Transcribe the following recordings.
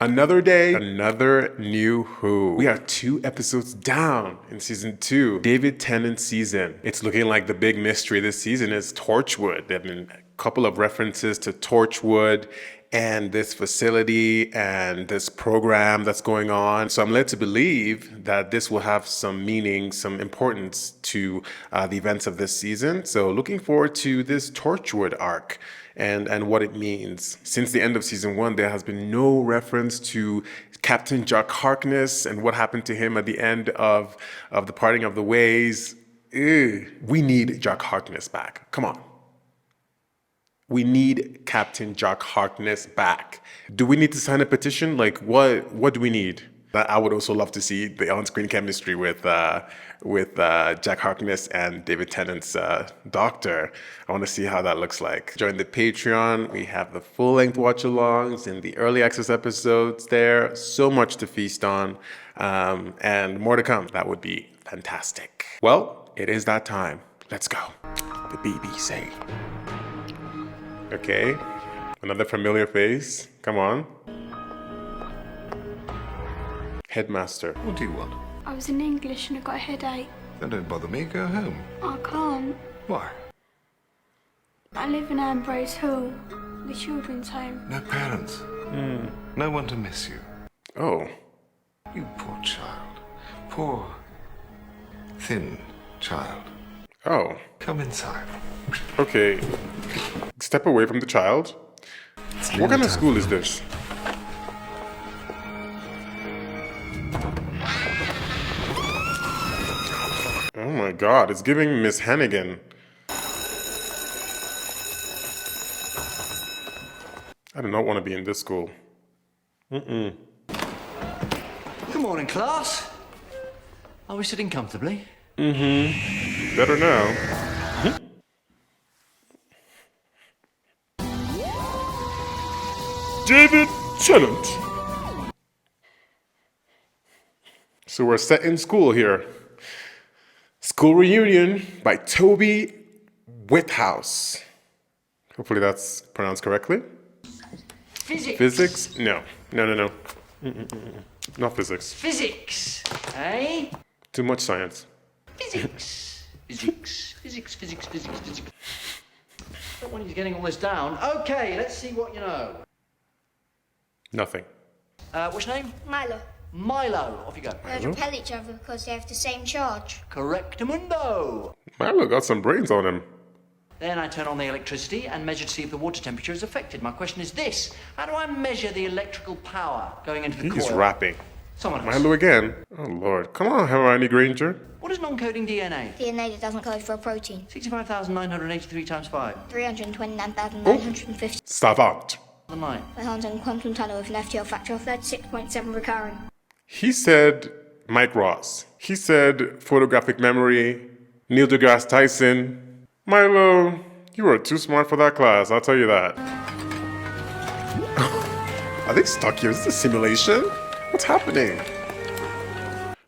Another day, another new Who. We are 2 episodes down in season 2, David Tennant season. It's looking like the big mystery this season is Torchwood. There have been a couple of references to Torchwood and this facility and this program that's going on. So I'm led to believe that this will have some meaning, some importance to the events of this season. So looking forward to this Torchwood arc and what it means. Since the end of season 1, there has been no reference to Captain Jack Harkness and what happened to him at the end of the parting of the ways. Ew. We need Jack Harkness back. Come on. We need Captain Jack Harkness back. Do we need to sign a petition? Like, what do we need? I would also love to see the on-screen chemistry with Jack Harkness and David Tennant's doctor. I want to see how that looks like. Join the Patreon. We have the full-length watch-alongs and the early access episodes there. So much to feast on, and more to come. That would be fantastic. Well, it is that time. Let's go. The BBC. Okay, another familiar face. Come on. Headmaster. What do you want? I was in English and I got a headache. Then don't bother me, go home. I can't. Why? I live in Ambrose Hall, the children's home. No parents. No one to miss you. Oh. You poor child. Poor, thin child. Oh. Come inside. Okay. Step away from the child. What kind of school is this? Oh my god, it's giving Miss Hannigan. I do not want to be in this school. Good morning, class. Are we sitting comfortably? Better now. David Tennant. So we're set in school here. School Reunion by Toby Whithouse. Hopefully that's pronounced correctly. Physics. Physics? No. Not physics. Physics. Eh? Too much science. Physics. Physics. Don't want you getting all this down. Okay, let's see what you know. Nothing. What's your name? Milo. Milo. Off you go. They repel each other because they have the same charge. Correctamundo. Milo got some brains on him. Then I turn on the electricity and measure to see if the water temperature is affected. My question is this: how do I measure the electrical power going into the coil? He's rapping. Someone else. Milo again. Oh Lord. Come on, Hermione Granger. What is non-coding DNA? DNA that doesn't code for a protein. 65,983 times 5. 329,950. Savant. The 9. My hands in quantum tunnel with an FTL factor of 36.7 recurring. He said Mike Ross. He said photographic memory. Neil deGrasse Tyson. Milo, you are too smart for that class, I'll tell you that. Are they stuck here? Is this a simulation? What's happening?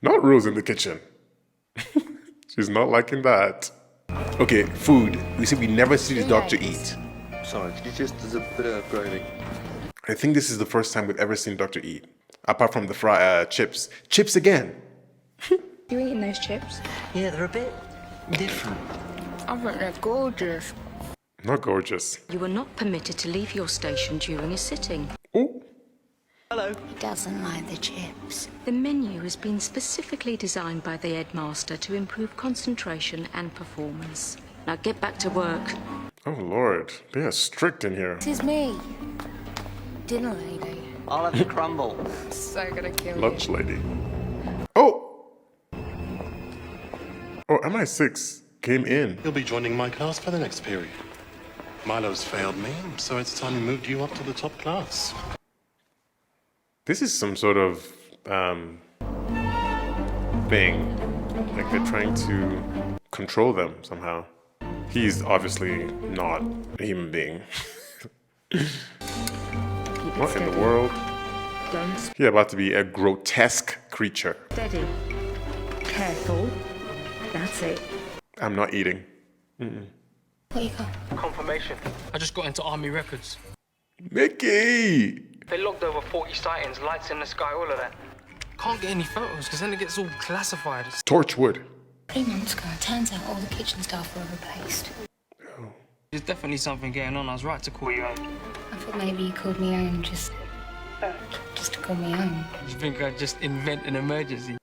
Not Rose in the kitchen. She's not liking that. Okay, food. We said we never see the doctor eat. Sorry, could you just, there's a bit of gravy. I think this is the first time we've ever seen Doctor eat. Apart from the chips. Chips again. You eating those chips? Yeah, they're a bit different. I think they're gorgeous. Not gorgeous. You are not permitted to leave your station during a sitting. Oh. Hello. He doesn't like the chips. The menu has been specifically designed by the headmaster to improve concentration and performance. Now get back to work. Oh Lord. They are strict in here. This is me. Dinner lady. I'll have the crumble. So gonna kill Lunch lady. Oh! Oh, MI6 came in. You'll be joining my class for the next period. Milo's failed me, so it's time we moved you up to the top class. This is some sort of thing. Like they're trying to control them somehow. He's obviously not a human being. What in the world? Don't He about to be a grotesque creature. steady. Careful. That's it. I'm not eating. What you got? Confirmation. I just got into Army Records. Mickey! They logged over 40 sightings, lights in the sky, all of that. Can't get any photos because then it gets all classified. Torchwood. 3 months ago, it turns out all the kitchen staff were replaced. There's definitely something going on. I was right to call you home. I thought maybe you called me home just to call me home. You think I'd just invent an emergency?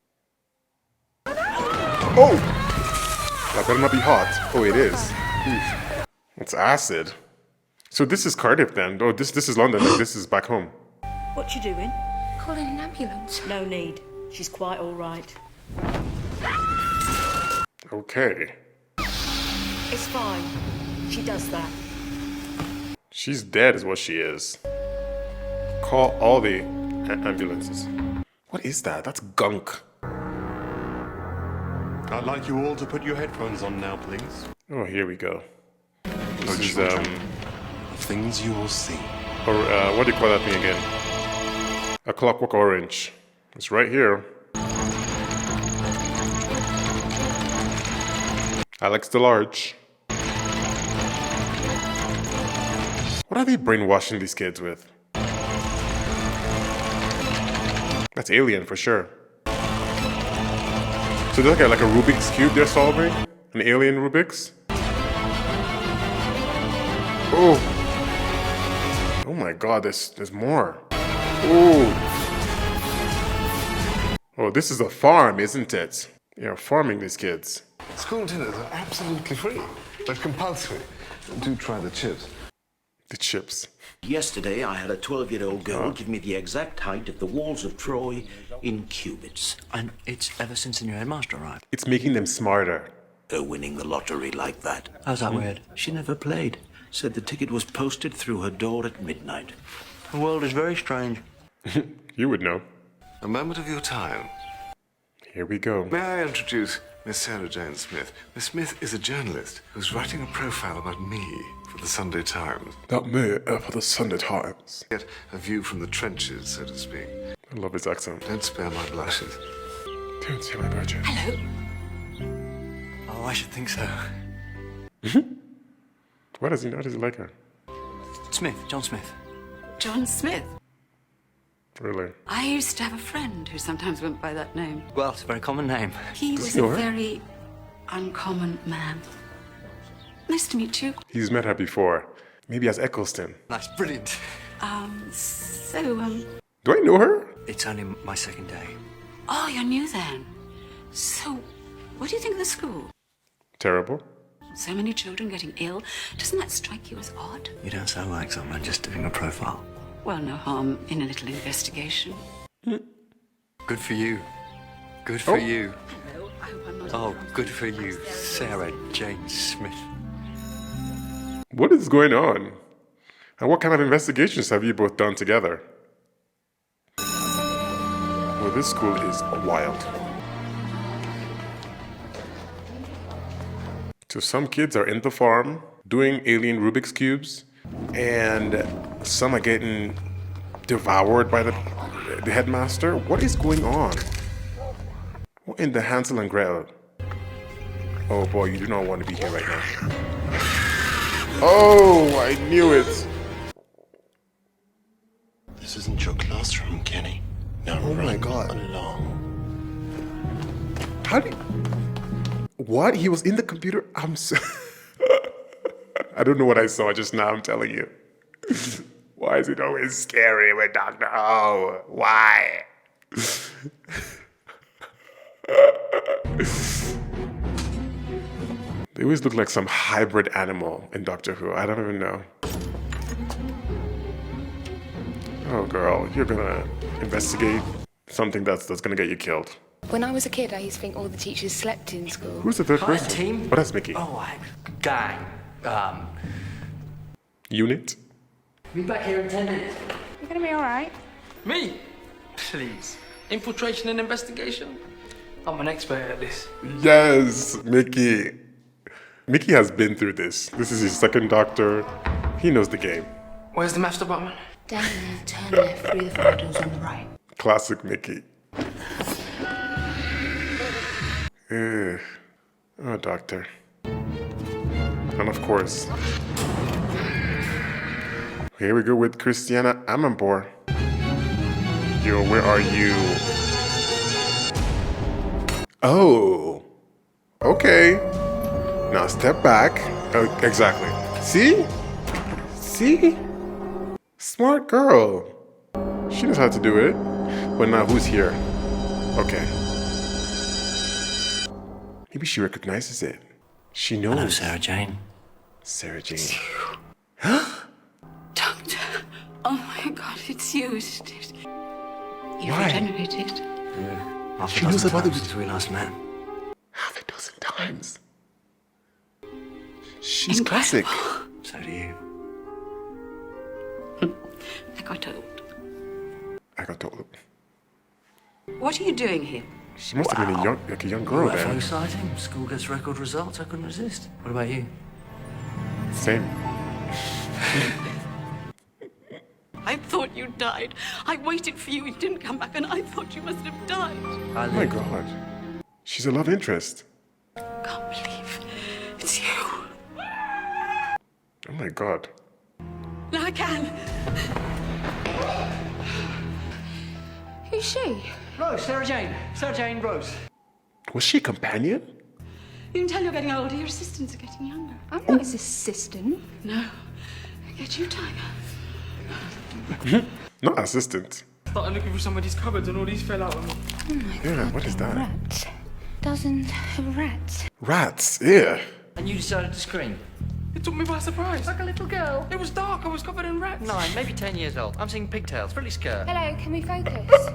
Oh! That better not be hot. Oh, it is. Oof. It's acid. So this is Cardiff then. Oh, this is London. Like, this is back home. What you doing? Calling an ambulance. No need. She's quite all right. Okay. It's fine. She does that. She's dead is what she is. Call all the ambulances. What is that? That's gunk. I'd like you all to put your headphones on now, please. Oh, here we go. This is, Things you will see. or, what do you call that thing again? A Clockwork Orange. It's right here. Alex DeLarge. What are they brainwashing these kids with? That's Alien for sure. So they look at like a Rubik's Cube they're solving? An alien Rubik's? Oh! Oh my god, there's more. Oh! Oh, this is a farm, isn't it? You're farming these kids. School dinners are absolutely free. They're compulsory. Do try the chips. The chips. Yesterday, I had a 12-year-old girl give me the exact height of the walls of Troy in cubits. And it's ever since the new headmaster arrived. It's making them smarter. Her winning the lottery like that. How's that weird? She never played. Said the ticket was posted through her door at midnight. The world is very strange. You would know. A moment of your time. Here we go. May I introduce Miss Sarah Jane Smith? Miss Smith is a journalist who's writing a profile about me for the Sunday Times. That me for the Sunday Times. Get a view from the trenches, so to speak. I love his accent. Don't spare my blushes. Don't see my budget. Hello. Oh, I should think so. Why does he like her? Smith, John Smith. John Smith. Really? I used to have a friend who sometimes went by that name. Well, it's a very common name. He Does was he a know her? very uncommon man. Nice to meet you. He's met her before. Maybe as Eccleston. That's brilliant. Do I know her? It's only my second day. Oh, you're new then. So, what do you think of the school? Terrible. So many children getting ill. Doesn't that strike you as odd? You don't sound like someone just doing a profile. Well, no harm in a little investigation. Good for you. Good for you. Hello, I hope I'm not... Oh, good for you, Sarah Jane Smith. What is going on? And what kind of investigations have you both done together? Well, this school is wild. So some kids are in the farm doing alien Rubik's Cubes, and some are getting devoured by the headmaster. What is going on? What in the Hansel and Gretel? Oh boy, you do not want to be here right now. Oh, I knew it. This isn't your classroom, Kenny. Now Oh my run God. along. How did... What? He was in the computer? I'm so... I don't know what I saw just now, I'm telling you. Why is it always scary with Dr. Oh? Why? They always look like some hybrid animal in Doctor Who. I don't even know. Oh, girl, you're gonna investigate something that's gonna get you killed. When I was a kid, I used to think all the teachers slept in school. Who's the third Hi, person? team. Oh, that's Mickey. Oh, gang. Unit? Be back here in 10 minutes. You're gonna be all right. Me? Please. Infiltration and investigation? I'm an expert at this. Yes, Mickey. Mickey has been through this. This is his second Doctor. He knows the game. Where's the maths department? Down there, turn left through the photos on the right. Classic Mickey. Ugh. Oh, Doctor. And of course, Here we go with Christiana Amanpour. Yo, where are you? Oh, okay. Now step back. Oh, exactly. See? See? Smart girl. She knows how to do it. But now who's here? Okay. Maybe she recognizes it. She knows. Hello, Sarah Jane. Sarah Jane. Doctor. Oh my God, it's you, isn't it? You've Why? regenerated. Half She a knows dozen about times the- since we last met. Half a dozen times. She's classic. So do you. I got told. I got told. What are you doing here? She must have been a young girl UFO then. sighting. School gets record results. I couldn't resist. What about you? Same. I thought you died. I waited for you. You didn't come back, and I thought you must have died. I Oh my live. god. She's a love interest. Can't believe it's you. Oh my god. No, I can. Who's she? Rose, Sarah Jane. Sarah Jane, Rose. Was she a companion? You can tell you're getting older. Your assistants are getting younger. I'm not his assistant. No. I get you, Tiger. Not assistant. Started looking through some of these cupboards and all these fell out on me. Oh my Yeah, God, what is that? Rats. Dozens of rats. Rats, yeah. And you decided to scream. It took me by surprise. Like a little girl. It was dark. I was covered in rats. 9, maybe 10 years old. I'm seeing pigtails, frilly skirt. Hello, can we focus?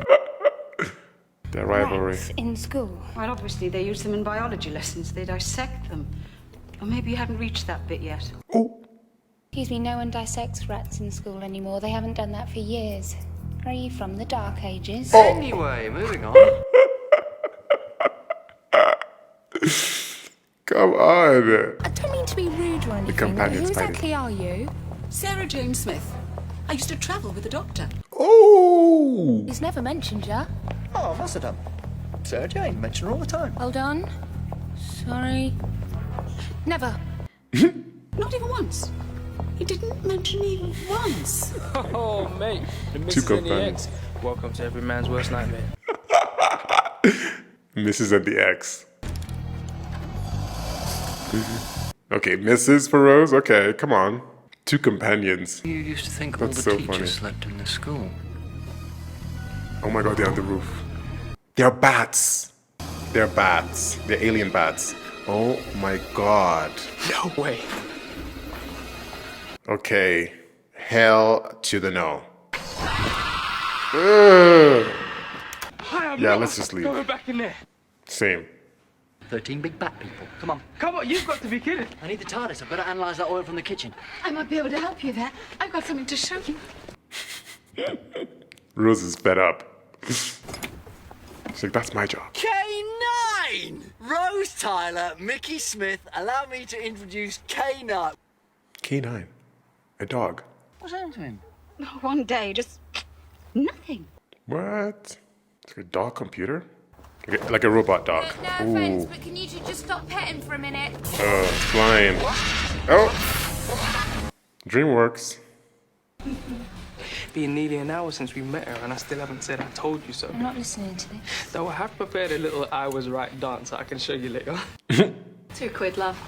Their rivalry. Rats in school. Well, obviously, they use them in biology lessons. They dissect them. Or maybe you haven't reached that bit yet. Oh, Excuse me, no one dissects rats in school anymore. They haven't done that for years. Are you from the Dark Ages? Anyway, moving on. come on. I don't mean to be rude or anything, but companions who fighting. exactly are you? Sarah Jane Smith. I used to travel with the doctor. Oh. He's never mentioned ya. Oh, of course I done. Sarah Jane, mention her all the time. Hold on. Sorry. Never. Not even once. He didn't mention me once. Oh, mate. The Two missus and the companions. ex. Welcome to every man's worst nightmare. Mrs. and the X. Okay, Mrs. for Rose? Okay, come on. Two companions. You used to think That's all so the teachers funny. slept in the school. Oh my god, they're on the roof. They're bats. They're bats. They're alien bats. Oh my god. No way. Okay. Hell to the no. Ugh. Yeah, let's just leave. Going back in there. Same. 13 big bat people. Come on. Come on, you've got to be kidding. I need the TARDIS. I've got to analyse that oil from the kitchen. I might be able to help you there. I've got something to show you. Rose is fed up. She's like, that's my job. K9! Rose Tyler, Mickey Smith, allow me to introduce K9. K9. A dog. What's happened to him? One day, just nothing. What? It's like a dog computer? Like a robot dog. No offense, but can you two just stop petting for a minute? Flying. Oh! DreamWorks. Been nearly an hour since we met her, and I still haven't said I told you so. I'm not listening to this. Though I have prepared a little I was right dance I can show you later. £2, love.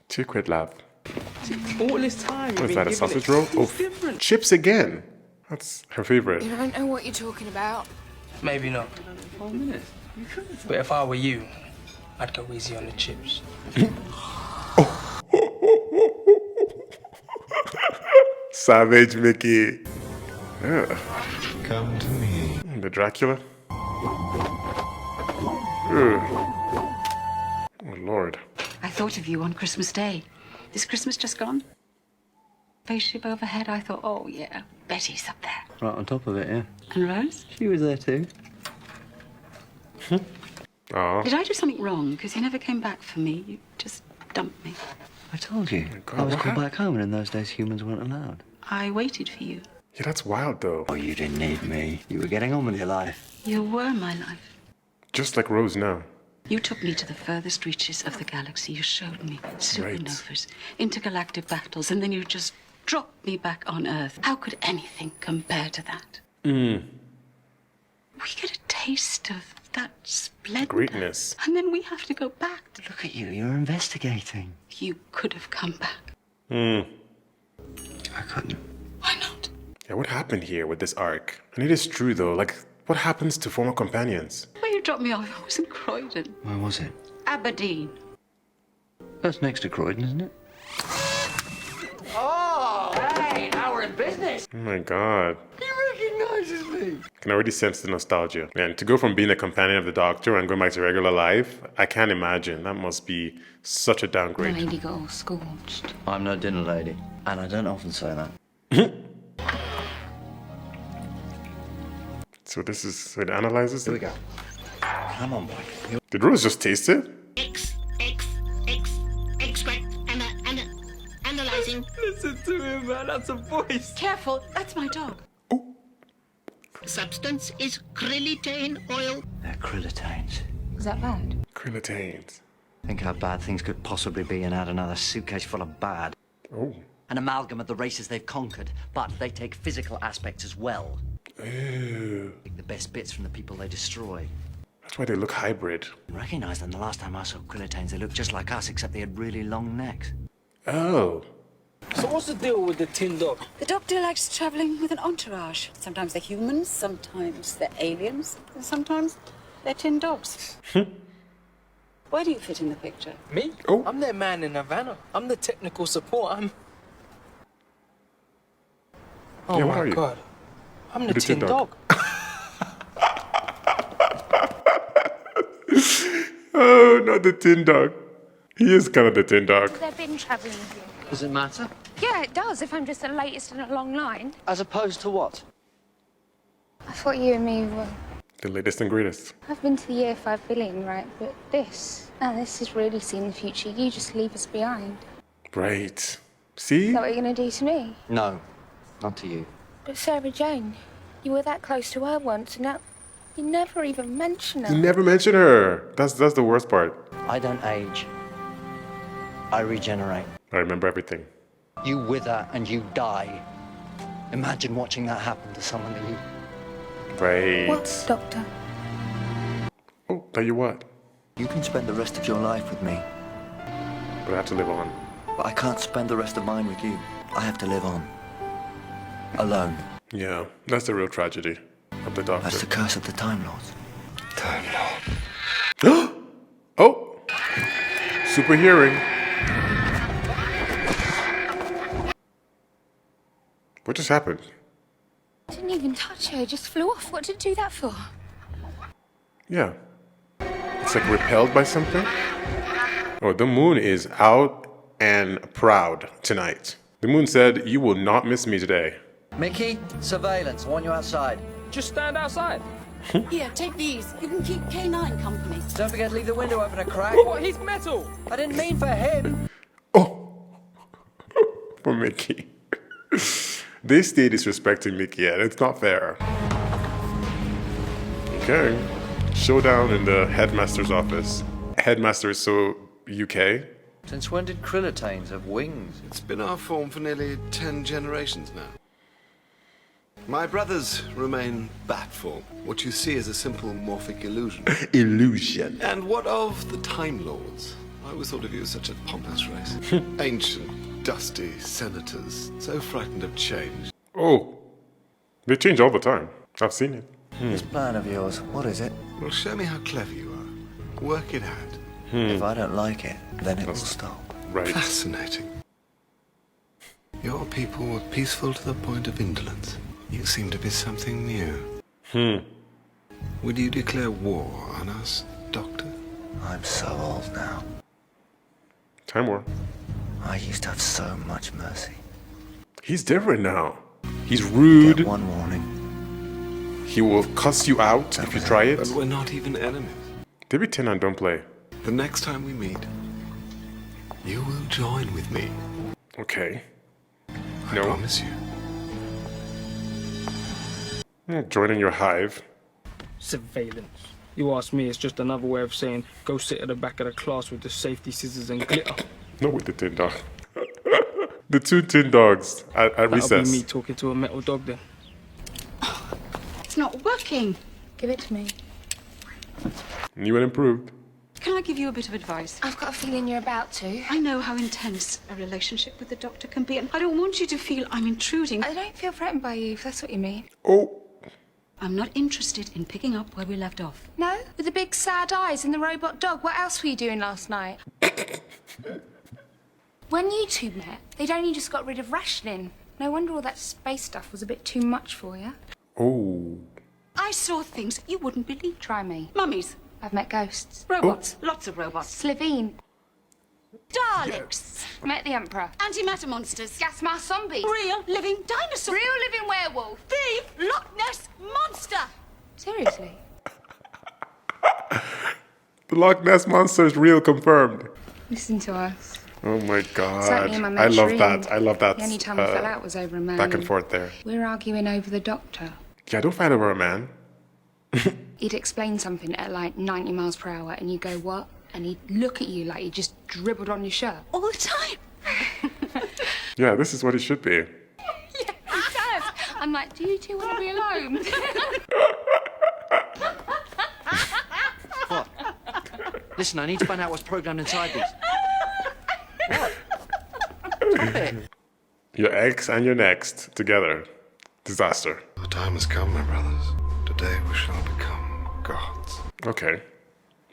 £2 love. All this time, What is you've that, been a giving sausage it roll? something Oh, different. chips again. That's her favorite. You don't know what you're talking about. Maybe not. 4 minutes. But if I were you, I'd go easy on the chips. Savage Mickey. Ugh. Come to me. The Dracula. Ugh. Oh, Lord. I thought of you on Christmas Day. This Christmas just gone? Spaceship overhead, I thought, oh yeah, Betty's up there. Right on top of it, yeah. And Rose? She was there too. Aw. Did I do something wrong? Because you never came back for me. You just dumped me. I told you. God, I was what called hap- back home, and in those days humans weren't allowed. I waited for you. Yeah, that's wild, though. Oh, you didn't need me. You were getting on with your life. You were my life. Just like Rose now. You took me to the furthest reaches of the galaxy. You showed me supernovas, intergalactic battles, and then you just Drop me back on Earth. How could anything compare to that? Mm. We get a taste of that splendor. Greatness. And then we have to go back. Look at you, you're investigating. You could have come back. Mm. I couldn't. Why not? Yeah, what happened here with this arc? And it is true though, like, what happens to former companions? Where you dropped me off, I was in Croydon. Where was it? Aberdeen. That's next to Croydon, isn't it? Oh, hey, now we're in business. Oh my god. He recognizes me. I can already sense the nostalgia. And to go from being a companion of the Doctor and going back to regular life, I can't imagine. That must be such a The downgrade. lady got all scorched. I'm no dinner lady, and I don't often say that. So this is, so it analyzes Here we it? go. Come on, boy. Did Rose just taste it? Analyzing. Listen to him, man. That's a voice. Careful, that's my dog. Substance is Krillitane oil. They're Krillitanes. Is that bad? Krillitanes. Think how bad things could possibly be and add another suitcase full of bad. Oh. An amalgam of the races they've conquered, but they take physical aspects as well. Ew. Take the best bits from the people they destroy. That's why they look hybrid. I recognise them the last time I saw Krillitanes. They looked just like us, except they had really long necks. Oh. So what's the deal with the tin dog? The Doctor likes travelling with an entourage. Sometimes they're humans, sometimes they're aliens, and sometimes they're tin dogs. Where do you fit in the picture? Me? Oh. I'm their man in Havana. I'm the technical support. Oh Yeah, what my are you? god. I'm You're the tin dog. Oh, not the tin dog. He is kind of the tin dog. They've been travelling with you. Does it matter? Yeah, it does, if I'm just the latest in a long line. As opposed to what? I thought you and me were... The latest and greatest. I've been to the year 5 billion, right? But this is really seeing the future. You just leave us behind. Right. See? Is that what you're going to do to me? No, not to you. But Sarah Jane, you were that close to her once, and now you never even mention her. You never mention her. That's the worst part. I don't age. I regenerate. I remember everything. You wither and you die. Imagine watching that happen to someone that you... Right. What, Doctor? Oh, tell you what. You can spend the rest of your life with me, But I have to live on. but I can't spend the rest of mine with you. I have to live on. Alone. Yeah, that's the real tragedy of the Doctor. That's the curse of the Time Lords. Time Lord. Oh! Super hearing. What just happened? I didn't even touch her, just flew off. What did it do that for? Yeah. It's like repelled by something. Oh, the moon is out and proud tonight. The moon said, "You will not miss me today." Mickey, surveillance. I want you outside. Just stand outside. Here, take these. You can keep K9 company. Don't forget to leave the window open a crack. What? He's metal. I didn't mean for him. Oh! For Mickey. They stay disrespecting Mickey, and it's not fair. Okay. Showdown in the headmaster's office. Headmaster is so UK. Since when did Krillitanes have wings? It's been our form for nearly 10 generations now. My brothers remain bat form. What you see is a simple morphic illusion. Illusion. And what of the Time Lords? I always thought of you as such a pompous race. Ancient, dusty senators, so frightened of change. Oh. They change all the time. I've seen it. This plan of yours, what is it? Well, show me how clever you are. Work it out. If I don't like it, then it will stop. Right. Fascinating. Your people were peaceful to the point of indolence. You seem to be something new. Would you declare war on us, Doctor? I'm so old now. Time War. I used to have so much mercy. He's different now. He's rude. Get one warning. He will cuss you out if you try it. But we're not even enemies. Maybe Tennant don't play. The next time we meet, you will join with me. Okay. I promise you. Joining your hive. Surveillance. You ask me, it's just another way of saying go sit at the back of the class with the safety scissors and glitter. No, with the tin dog. The two tin dogs at That'll recess. be me talking to a metal dog then. It's not working. Give it to me. New and improved. Can I give you a bit of advice? I've got a feeling you're about to. I know how intense a relationship with the doctor can be, and I don't want you to feel I'm intruding. I don't feel threatened by you, if that's what you mean. Oh. I'm not interested in picking up where we left off. No? With the big sad eyes and the robot dog, what else were you doing last night? When you two met, they'd only just got rid of rationing. No wonder all that space stuff was a bit too much for you. Oh. I saw things you wouldn't believe. Try me. Mummies. I've met ghosts. Robots. Lots of robots. Slovene. Daleks. Met the Emperor. Antimatter monsters. Gas mask zombies. Real living dinosaurs. Real living werewolf. The Loch Ness Monster. Seriously? The Loch Ness Monster is real, confirmed. Listen to us. Oh my god. Certainly in my I mate's love room. that. I love that. The only time we fell out was over a man. Back and forth there. We're arguing over the doctor. Yeah, don't fight over a man. He'd explain something at like 90 miles per hour and you go, what? And he'd look at you like he just dribbled on your shirt. All the time. Yeah, this is what it should be. Yeah, he does. I'm like, do you two want to be alone? What? Listen, I need to find out what's programmed inside these. What? Stop it. Your ex and your next together. Disaster. The time has come, my brothers. Today we shall become gods. Okay.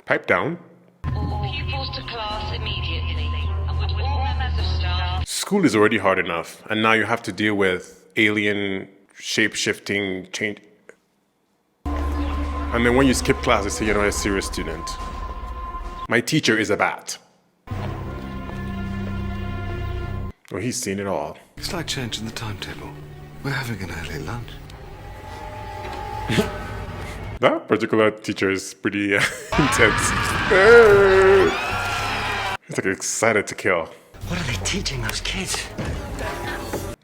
Pipe down. All pupils to class immediately. And would all members of staff... School is already hard enough, and now you have to deal with alien shape-shifting change. And then when you skip class, they say you're not a serious student. My teacher is a bat. Oh, he's seen it all. It's like changing the timetable. We're having an early lunch. That particular teacher is pretty intense. He's like excited to kill. What are they teaching those kids?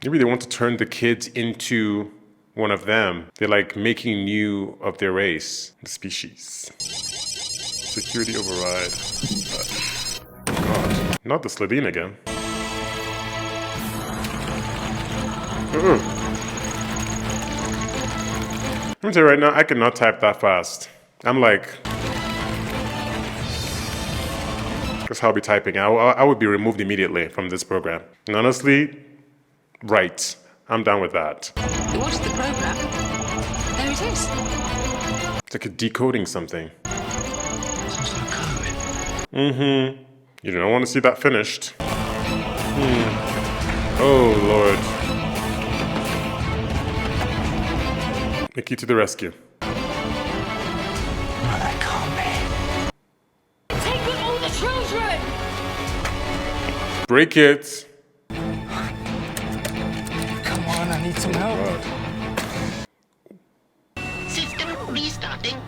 Maybe they want to turn the kids into one of them. They're like making new of their race, the species. Security override. God, not the Slovene again. Let me tell you right now, I cannot type that fast. I'm like, that's how I'll be typing. I would be removed immediately from this program. And honestly, right, I'm done with that. You watched the program. There it is. It's like a decoding something. Some sort of code. Mm-hmm. You don't want to see that finished. Oh, Lord. Mickey to the rescue. No, that can't be. Take them all the children! Break it. Come on, I need some help. System restarting.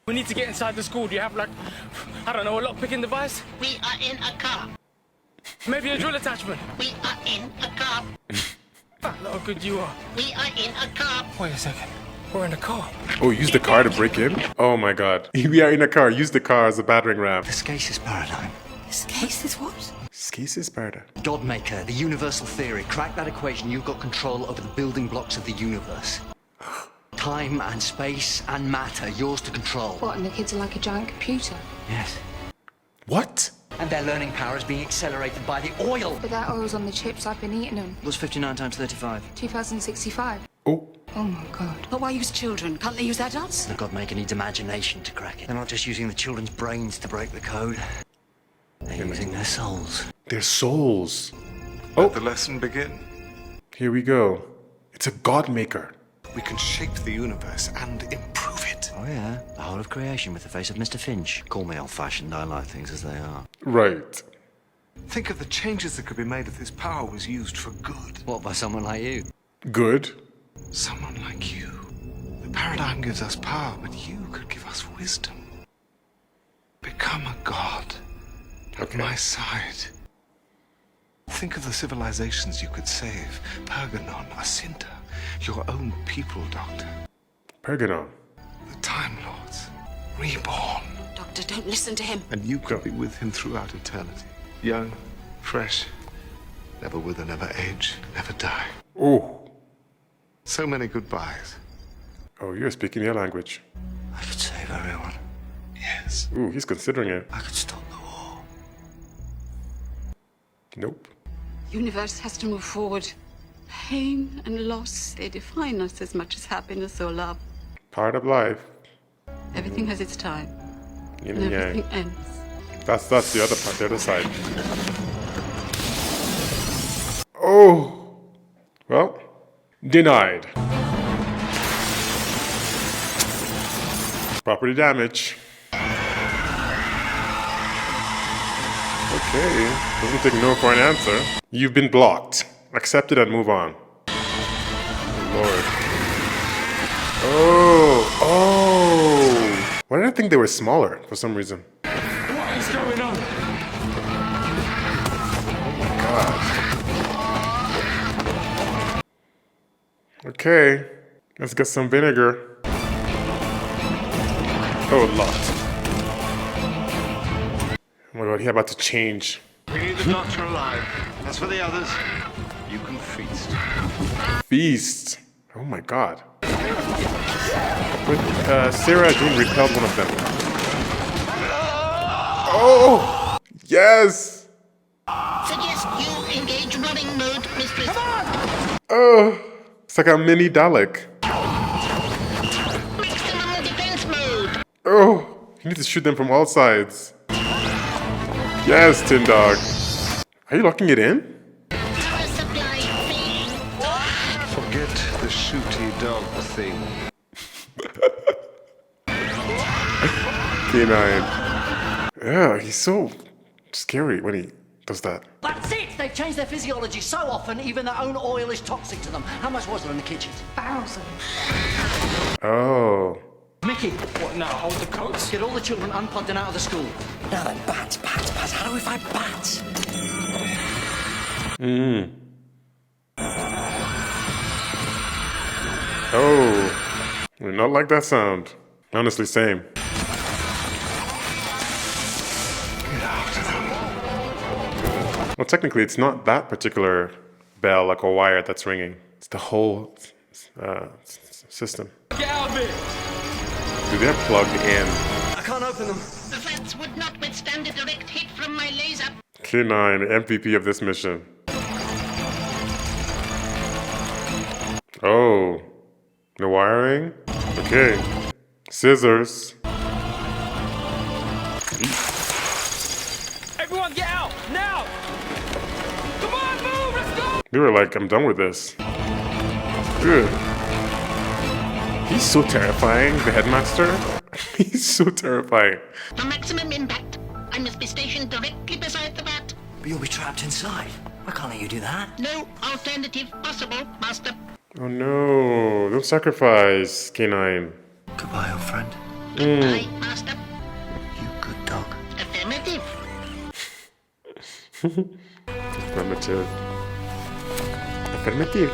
We need to get inside the school. Do you have, like, I don't know, a lock-picking device? We are in a car. Maybe a drill attachment? We are in a car. Look how good you are. We are in a car. Wait a second. We're in a car. Oh, use the car to break in? Oh my god. We are in a car. Use the car as a battering ram. The Scasis paradigm. Scasis what? Scasis paradigm. Godmaker, the universal theory. Crack that equation, you've got control over the building blocks of the universe. Time and space and matter, yours to control. What, and the kids are like a giant computer? Yes. What? And their learning power is being accelerated by the oil. But that oil's on the chips, I've been eating them. What's 59 times 35? 2065. Oh. Oh my god. But why use children? Can't they use adults? The Godmaker needs imagination to crack it. They're not just using the children's brains to break the code. They're using their souls. Their souls. Let the lesson begin. Here we go. It's a god maker. We can shape the universe and improve it. Oh yeah, the whole of creation with the face of Mr. Finch. Call me old-fashioned, I like things as they are. Right. Think of the changes that could be made if this power was used for good. What, by someone like you? Good. Someone like you. The paradigm gives us power, but you could give us wisdom. Become a god. At my side. Think of the civilizations you could save. Pergamon, Asinta. Your own people, Doctor. Pergamon. The Time Lords. Reborn. Doctor, don't listen to him. And you could be with him throughout eternity. Young, fresh, Never wither, never age, never die. Ooh. So many goodbyes. Oh, you're speaking their language. I could save everyone. Yes. Ooh, he's considering it. I could stop the war. Nope. Universe has to move forward. Pain and loss, they define us as much as happiness or love. Part of life. Everything has its time. Yin And and yang. everything ends. That's the other part, the other side. Oh. Well, denied. Property damage. Okay. Doesn't take no for an answer. You've been blocked. Accept it and move on. Oh, Lord. Oh. Why did I think they were smaller for some reason? What is going on? God. Okay. Let's get some vinegar. Oh, locked. Oh my god, he's about to change. We need the doctor alive. As for the others, you can feast. Feast. Oh my god. But Sarah Jane repelled one of them. Oh! Yes! Suggest you engage running mode, mistress. Oh! It's like a mini Dalek. Maximum defense mode. Oh! You need to shoot them from all sides. Yes, Tin Dog. Are you locking it in? Power supply failed. Forget the shooty dog thing. K9. Yeah, he's so scary when he does that. That's it! They've changed their physiology so often, even their own oil is toxic to them. How much was there in the kitchens? Thousands. Oh. Mickey, what now? Hold the coats? Get all the children unplugged and out of the school. Now then, bats. How do we find bats? Oh. I do not like that sound. Honestly, same. Well, technically, it's not that particular bell, like a wire that's ringing. It's the whole system. Get out of it! Dude, they're plugged in. I can't open them. The vats would not withstand a direct hit from my laser. K9, MVP of this mission. Oh. No wiring? Okay. Scissors. Everyone get out! Now! Come on, move! Let's go! They were like, I'm done with this. Ugh. He's so terrifying, the headmaster. He's so terrifying. For maximum impact, I must be stationed directly beside the vat. But you'll be trapped inside. Why can't let you do that? No alternative possible, Master. Oh no, don't sacrifice, K9. Goodbye, old friend. Goodbye, Master. You good dog. Affirmative. Affirmative. Affirmative.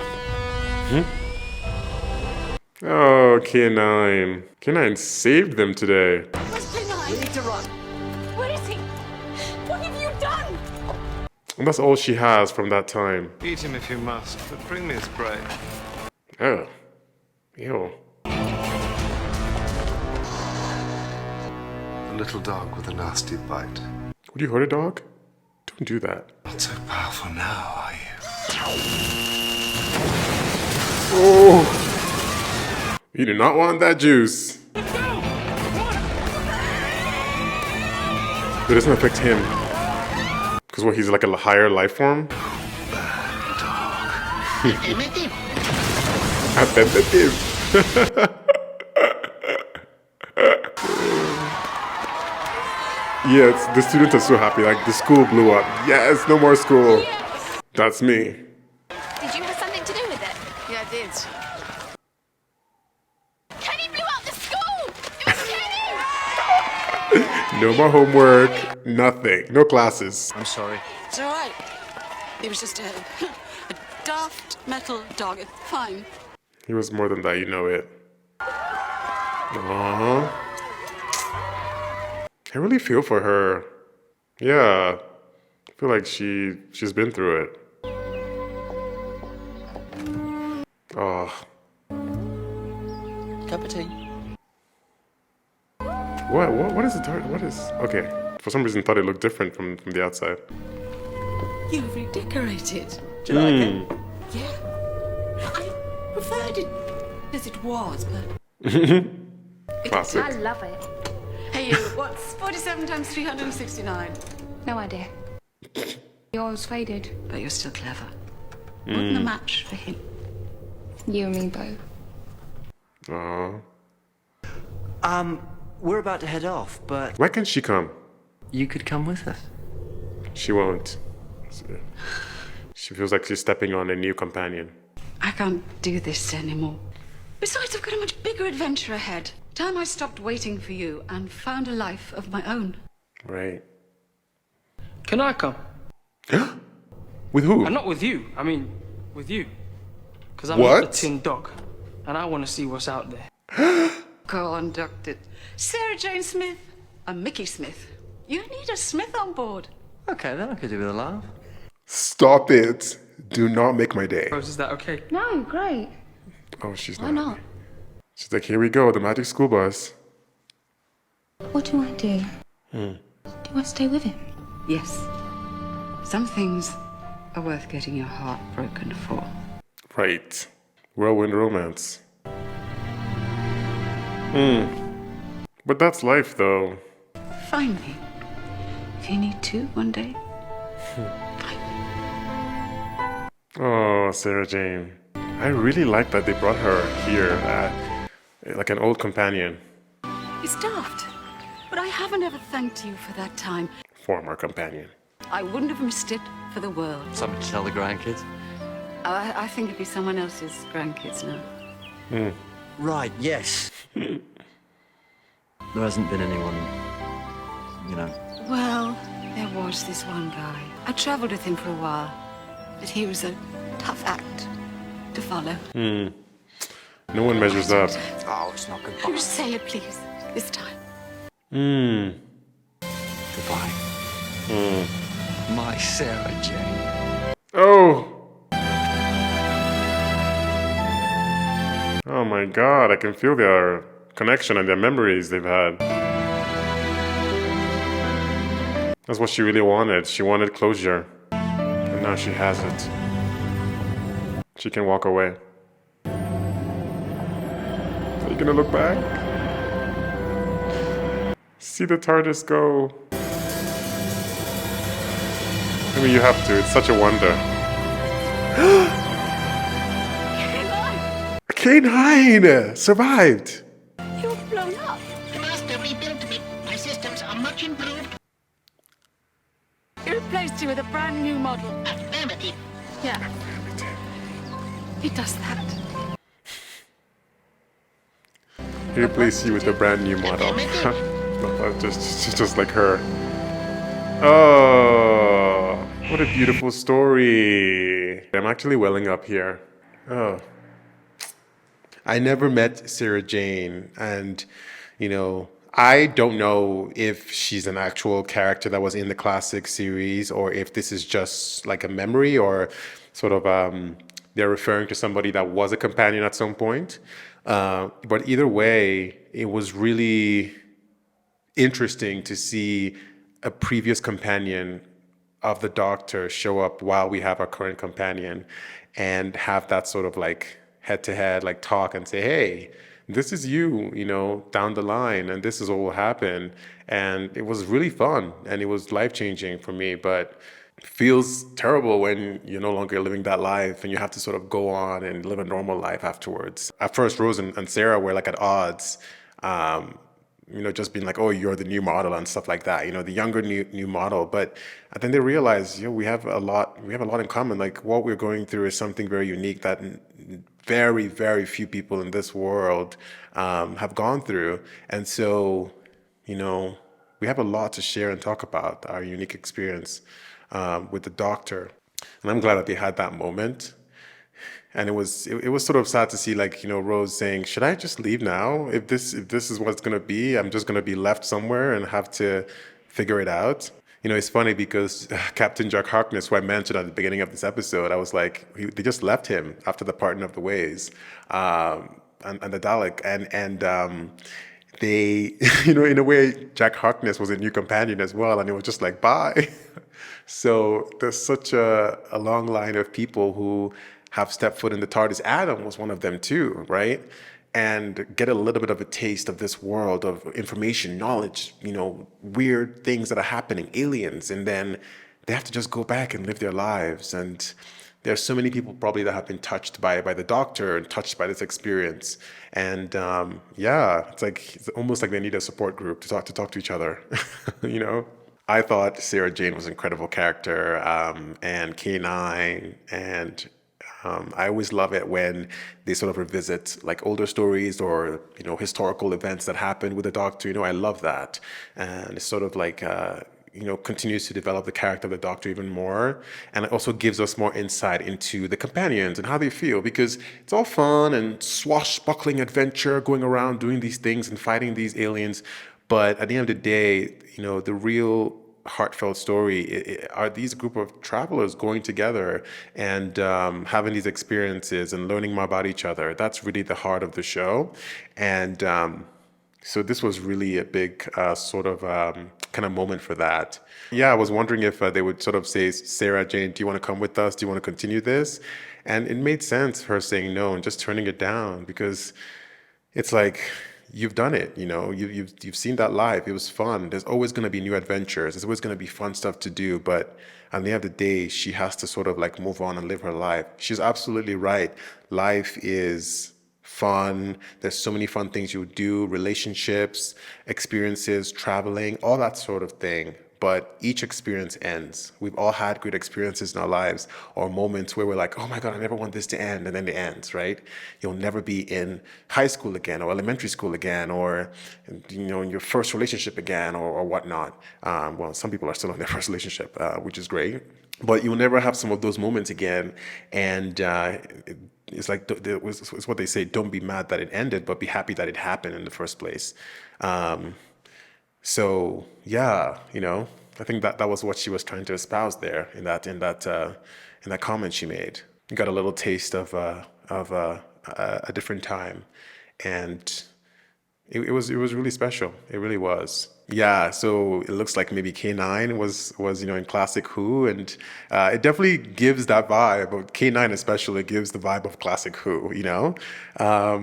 Oh, K9. K9 saved them today. We need to run. Where is he? What have you done? And that's all she has from that time. Eat him if you must, but bring me his prey. Oh. Ew. A little dog with a nasty bite. Would you hurt a dog? Don't do that. Not so powerful now, are you? Oh! You do not want that juice. It doesn't affect him. Because what, he's like a higher life form? Affirmative. Affirmative. Yes, the students are so happy. Like, the school blew up. Yes, no more school. Yes. That's me. Did you have something to do with it? Yeah, I did. Kenny blew up the school! It was Kenny! No more homework. Nothing. No classes. I'm sorry. It's all right. It was just a daft metal dog. It's fine. He was more than that, you know it. Aww. I really feel for her. Yeah. I feel like she's been through it. Oh, Cup of tea. what is the tart? What is? Okay, for some reason, thought it looked different from the outside. You've redecorated. Do you like it? Yeah. I preferred it as it was, but... Classic. I love it. Hey, you, what's 47 times 369? No idea. Yours faded. But you're still clever. Wouldn't a match for him? You and me both. Aww. We're about to head off, but Why can't she come? you could come with us. She won't. She feels like she's stepping on a new companion. I can't do this anymore. Besides, I've got a much bigger adventure ahead. Time I stopped waiting for you and found a life of my own. Right. Can I come? With who? And not with you. I mean, with you. Because I'm What? not a tin dog. And I want to see what's out there. Go on, Doctor. Sarah Jane Smith and Mickey Smith. You need a Smith on board. Okay, then I could do with a laugh. Stop it. Do not make my day. Rose, is that okay? No, great. Oh, she's Why not. not? She's like, here we go, the magic school bus. What do I do? Do I stay with him? Yes. Some things are worth getting your heart broken for. Right. Whirlwind romance. But that's life, though. Find me. If you need to one day. Oh, Sarah Jane. I really like that they brought her here, like an old companion. It's daft. But I haven't ever thanked you for that time. Former companion. I wouldn't have missed it for the world. Something to tell the grandkids? I think it'd be someone else's grandkids now. Right, yes. There hasn't been anyone, you know. Well, there was this one guy. I travelled with him for a while. But he was a tough act to follow. No one measures up. Oh, it's not goodbye. You say it, please, this time. Goodbye. My Sarah Jane. Oh! Oh my god, I can feel their connection and their memories they've had. That's what she really wanted. She wanted closure. And now she has it. She can walk away. Are you gonna look back? See the TARDIS go. I mean, you have to. It's such a wonder. K9 survived. You were blown up. The master rebuilt me. My systems are much improved. He replaced you with a brand new model. Affirmative. Yeah. He does that. He replaced you with a brand new model. just like her. Oh, what a beautiful story. I'm actually welling up here. Oh. I never met Sarah Jane, and, you know, I don't know if she's an actual character that was in the classic series or if this is just like a memory or sort of they're referring to somebody that was a companion at some point. But either way, it was really interesting to see a previous companion of the Doctor show up while we have our current companion and have that sort of like head-to-head like talk and say, hey, this is you, you know, down the line, and this is what will happen. And it was really fun, and it was life-changing for me, but it feels terrible when you're no longer living that life and you have to sort of go on and live a normal life afterwards. At first, Rose and Sarah were like at odds, you know, just being like, oh, you're the new model and stuff like that, you know, the younger new model. But then they realized, you know, we have a lot in common. Like what we're going through is something very unique that very, very few people in this world have gone through. And so, you know, we have a lot to share and talk about, our unique experience with the Doctor. And I'm glad that they had that moment. And it was sort of sad to see, like, you know, Rose saying, should I just leave now? If this is what it's going to be, I'm just going to be left somewhere and have to figure it out. You know, it's funny because Captain Jack Harkness, who I mentioned at the beginning of this episode, I was like, they just left him after the parting of the ways, and the Dalek, and they, you know, in a way, Jack Harkness was a new companion as well, and it was just like, bye. So there's such a long line of people who have stepped foot in the TARDIS. Adam was one of them too, right? And get a little bit of a taste of this world of information, knowledge, you know, weird things that are happening, aliens, and then they have to just go back and live their lives. And there's so many people probably that have been touched by the Doctor and touched by this experience. And yeah, it's almost like they need a support group to talk to each other, you know. I thought Sarah Jane was an incredible character, and K9, and I always love it when they sort of revisit like older stories or, you know, historical events that happened with the Doctor. You know, I love that. And it's sort of like, you know, continues to develop the character of the Doctor even more. And it also gives us more insight into the companions and how they feel, because it's all fun and swashbuckling adventure, going around doing these things and fighting these aliens. But at the end of the day, you know, the real heartfelt story are these group of travelers going together and having these experiences and learning more about each other. That's really the heart of the show. And so this was really a big sort of kind of moment for that. Yeah, I was wondering if they would sort of say, Sarah Jane, do you want to come with us? Do you want to continue this? And it made sense, her saying no and just turning it down, because it's like, you've done it, you know, you've seen that live. It was fun. There's always going to be new adventures. There's always going to be fun stuff to do. But at the end of the day, she has to sort of like move on and live her life. She's absolutely right. Life is fun. There's so many fun things you do, relationships, experiences, traveling, all that sort of thing. But each experience ends. We've all had great experiences in our lives, or moments where we're like, oh my God, I never want this to end. And then it ends, right? You'll never be in high school again, or elementary school again, or, you know, in your first relationship again, or whatnot. Well, some people are still in their first relationship, which is great. But you'll never have some of those moments again. And it's like, it's what they say, don't be mad that it ended, but be happy that it happened in the first place. So yeah, you know, I think that was what she was trying to espouse there in that comment she made. You got a little taste of a different time, and it was really special. It really was. Yeah, so it looks like maybe K9 was you know, in classic Who, and it definitely gives that vibe. But K9 especially gives the vibe of classic Who, you know,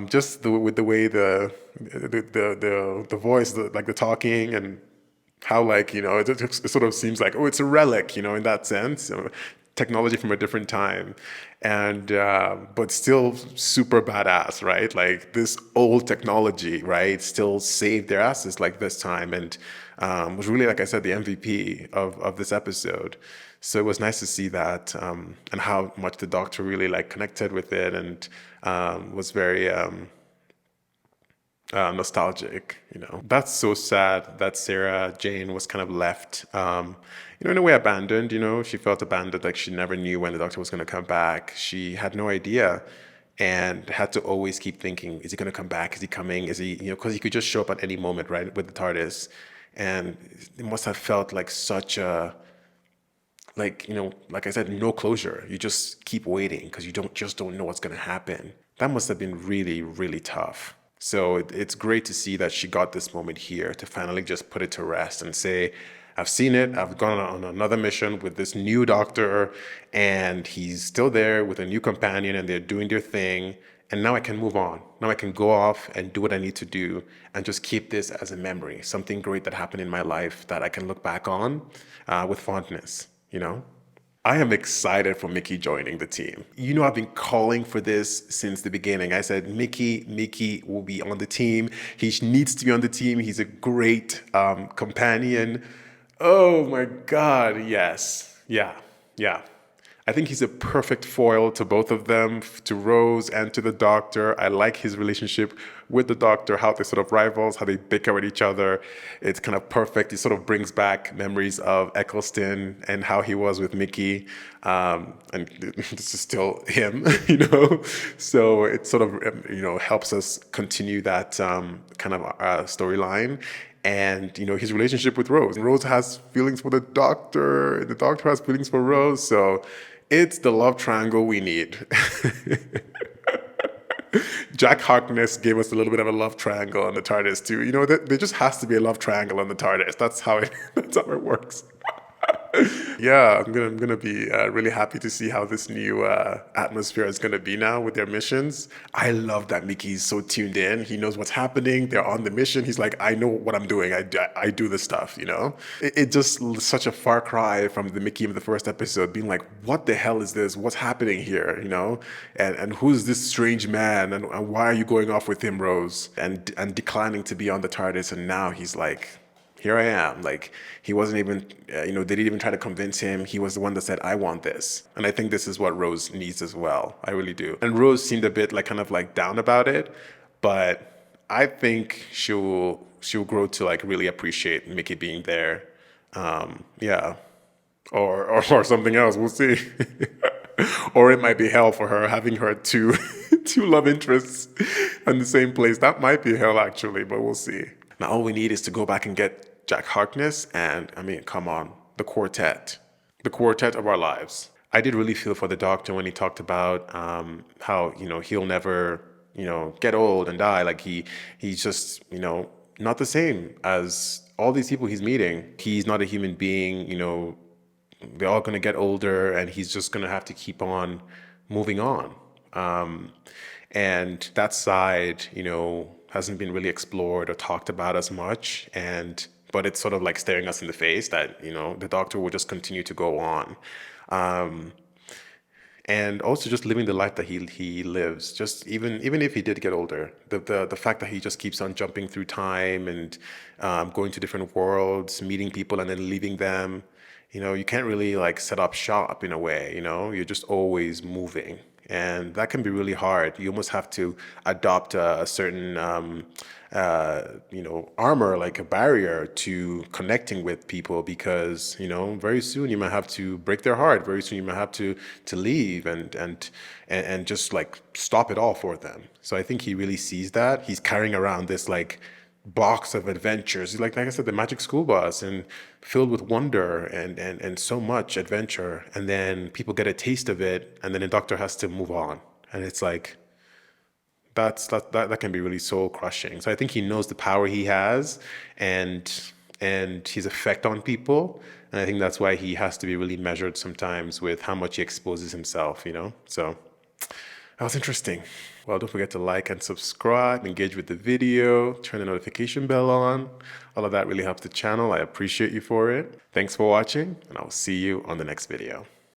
just with the way the voice, like the talking, and how, like, you know, it sort of seems like, oh, it's a relic, you know, in that sense. Technology from a different time, and but still super badass, right? Like this old technology, right, still saved their asses like this time, and was really, like I said, the MVP of this episode. So it was nice to see that, and how much the Doctor really like connected with it, and was very nostalgic, you know. That's so sad that Sarah Jane was kind of left, you know, in a way abandoned, you know. She felt abandoned, like she never knew when the Doctor was going to come back. She had no idea, and had to always keep thinking, is he going to come back? Is he coming? Is he, you know, because he could just show up at any moment, right, with the TARDIS. And it must have felt like such a, like, you know, like I said, no closure. You just keep waiting because you don't know what's going to happen. That must have been really, really tough. So it's great to see that she got this moment here to finally just put it to rest and say, I've seen it. I've gone on another mission with this new Doctor, and he's still there with a new companion, and they're doing their thing. And now I can move on. Now I can go off and do what I need to do and just keep this as a memory, something great that happened in my life that I can look back on with fondness, you know? I am excited for Mickey joining the team. You know, I've been calling for this since the beginning. I said, Mickey will be on the team. He needs to be on the team. He's a great companion. Oh my God, yes. Yeah. I think he's a perfect foil to both of them, to Rose and to the Doctor. I like his relationship with the Doctor, how they're sort of rivals, how they bicker at each other. It's kind of perfect. It sort of brings back memories of Eccleston and how he was with Mickey. And this is still him, you know? So it sort of, you know, helps us continue that kind of storyline. And, you know, his relationship with Rose. Rose has feelings for the Doctor, and the Doctor has feelings for Rose. So it's the love triangle we need. Jack Harkness gave us a little bit of a love triangle on the TARDIS too. You know, there just has to be a love triangle on the TARDIS. That's how it works. Yeah, I'm gonna be really happy to see how this new atmosphere is gonna be now with their missions. I love that Mickey's so tuned in. He knows what's happening. They're on the mission. He's like, I know what I'm doing. I do this stuff, you know? It just such a far cry from the Mickey of the first episode being like, what the hell is this? What's happening here, you know? And who's this strange man? And why are you going off with him, Rose? And declining to be on the TARDIS. And now he's like, here I am. Like, he wasn't even, you know, they didn't even try to convince him. He was the one that said, I want this. And I think this is what Rose needs as well. I really do. And Rose seemed a bit like kind of like down about it, but I think she'll grow to like really appreciate Mickey being there. Yeah. Or something else. We'll see. Or it might be hell for her, having her two love interests in the same place. That might be hell actually, but we'll see. Now all we need is to go back and get Jack Harkness, and I mean, come on, the quartet of our lives. I did really feel for the Doctor when he talked about how, you know, he'll never, you know, get old and die. Like he's just, you know, not the same as all these people he's meeting. He's not a human being, you know, they're all gonna get older and he's just gonna have to keep on moving on. And that side, you know, hasn't been really explored or talked about as much, but it's sort of like staring us in the face that, you know, the Doctor will just continue to go on. And also just living the life that he lives, just even if he did get older, the fact that he just keeps on jumping through time and going to different worlds, meeting people and then leaving them. You know, you can't really like set up shop in a way, you know, you're just always moving. And that can be really hard. You almost have to adopt a certain, you know, armor, like a barrier to connecting with people, because, you know, very soon you might have to break their heart. Very soon you might have to leave and just like stop it all for them. So I think he really sees that. He's carrying around this like box of adventures, like I said, the Magic School Bus, and filled with wonder and so much adventure, and then people get a taste of it, and then the Doctor has to move on, and it's like that can be really soul crushing. So I think he knows the power he has and his effect on people, and I think that's why he has to be really measured sometimes with how much he exposes himself, you know. So that was interesting. Well, don't forget to like and subscribe, engage with the video, turn the notification bell on. All of that really helps the channel. I appreciate you for it. Thanks for watching, and I'll see you on the next video.